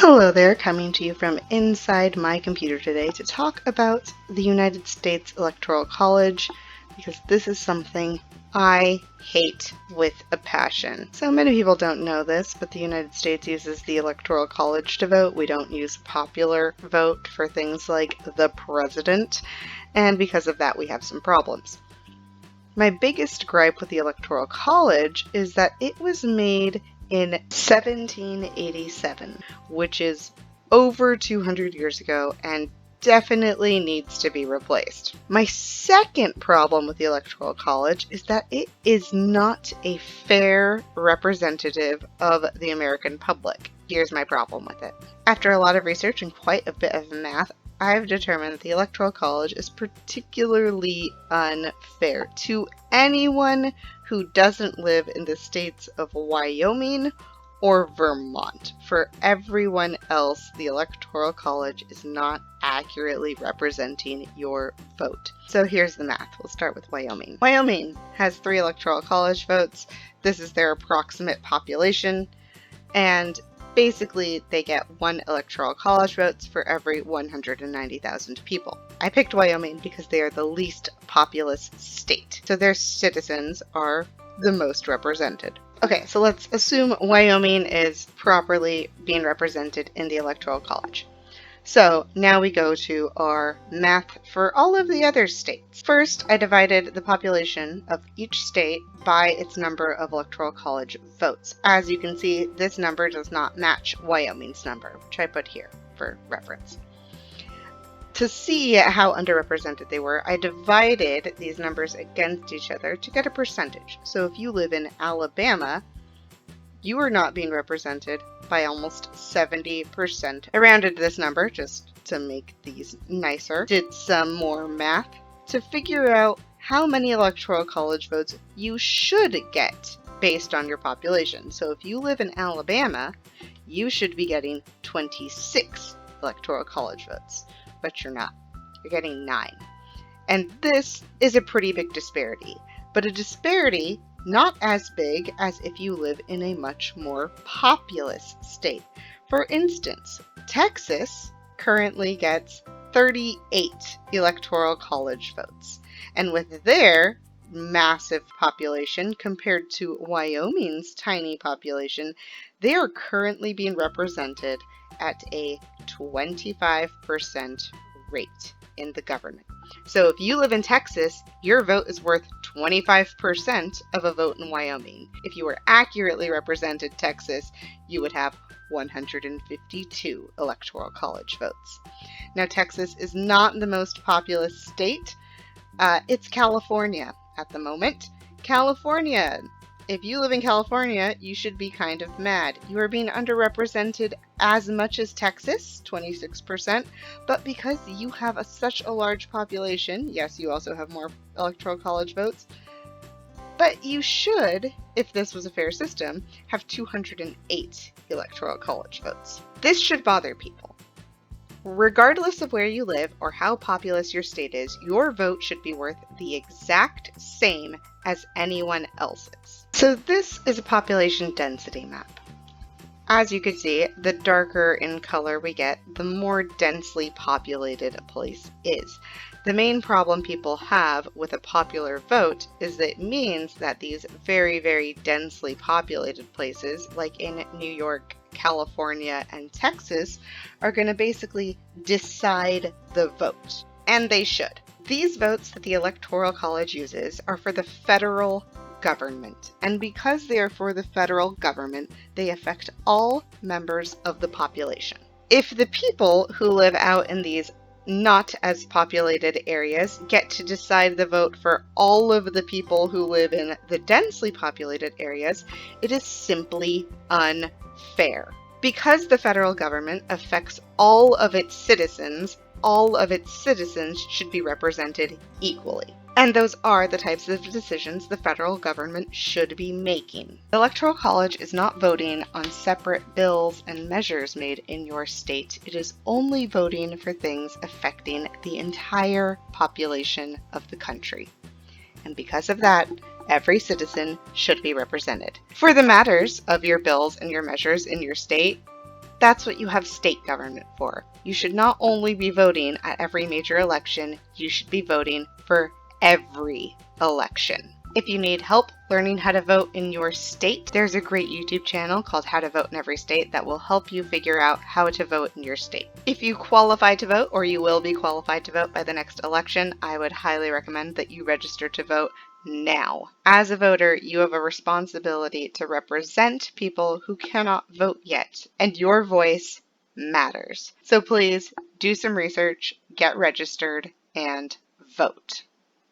Hello there, coming to you from inside my computer today to talk about the United States Electoral College, because this is something I hate with a passion. So many people don't know this, but the United States uses the Electoral College to vote. We don't use popular vote for things like the president, and because of that we have some problems. My biggest gripe with the Electoral College is that it was made in 1787, which is over 200 years ago and definitely needs to be replaced. My second problem with the Electoral College is that it is not a fair representative of the American public. Here's my problem with it. After a lot of research and quite a bit of math, I've determined that the Electoral College is particularly unfair to anyone who doesn't live in the states of Wyoming or Vermont. For everyone else, the Electoral College is not accurately representing your vote. So here's the math. We'll start with Wyoming. Wyoming has 3 Electoral College votes. This is their approximate population, and basically, they get 1 Electoral College votes for every 190,000 people. I picked Wyoming because they are the least populous state, so their citizens are the most represented. Okay, so let's assume Wyoming is properly being represented in the Electoral College. So now we go to our math for all of the other states. First, I divided the population of each state by its number of Electoral College votes. As you can see, this number does not match Wyoming's number, which I put here for reference. To see how underrepresented they were, I divided these numbers against each other to get a percentage. So if you live in Alabama, you are not being represented by almost 70%. I rounded this number just to make these nicer. Did some more math to figure out how many Electoral College votes you should get based on your population. So if you live in Alabama, you should be getting 26 Electoral College votes, but you're not. You're getting 9. And this is a pretty big disparity, but a disparity not as big as if you live in a much more populous state. For instance, Texas currently gets 38 Electoral College votes, and with their massive population compared to Wyoming's tiny population, they are currently being represented at a 25% rate in the government. So if you live in Texas, your vote is worth 25% of a vote in Wyoming. If you were accurately represented Texas, you would have 152 Electoral College votes. Now, Texas is not the most populous state. It's California at the moment. California. If you live in California, you should be kind of mad. You are being underrepresented as much as Texas, 26%, but because you have such a large population, yes, you also have more Electoral College votes, but you should, if this was a fair system, have 208 Electoral College votes. This should bother people. Regardless of where you live or how populous your state is, your vote should be worth the exact same as anyone else's. So this is a population density map. As you can see, the darker in color we get, the more densely populated a place is. The main problem people have with a popular vote is that it means that these very, very densely populated places, like in New York, California, and Texas, are going to basically decide the vote. And they should. These votes that the Electoral College uses are for the federal government. And because they are for the federal government, they affect all members of the population. If the people who live out in these not as populated areas get to decide the vote for all of the people who live in the densely populated areas, it is simply unfair. Because the federal government affects all of its citizens should be represented equally. And those are the types of decisions the federal government should be making. The Electoral College is not voting on separate bills and measures made in your state. It is only voting for things affecting the entire population of the country. And because of that, every citizen should be represented. For the matters of your bills and your measures in your state, That's what you have state government for. You should not only be voting at every major election, you should be voting for every election. If you need help learning how to vote in your state, there's a great YouTube channel called How to Vote in Every State that will help you figure out how to vote in your state. If you qualify to vote, or you will be qualified to vote by the next election, I would highly recommend that you register to vote now. As a voter, you have a responsibility to represent people who cannot vote yet, and your voice matters. So please do some research, get registered, and vote.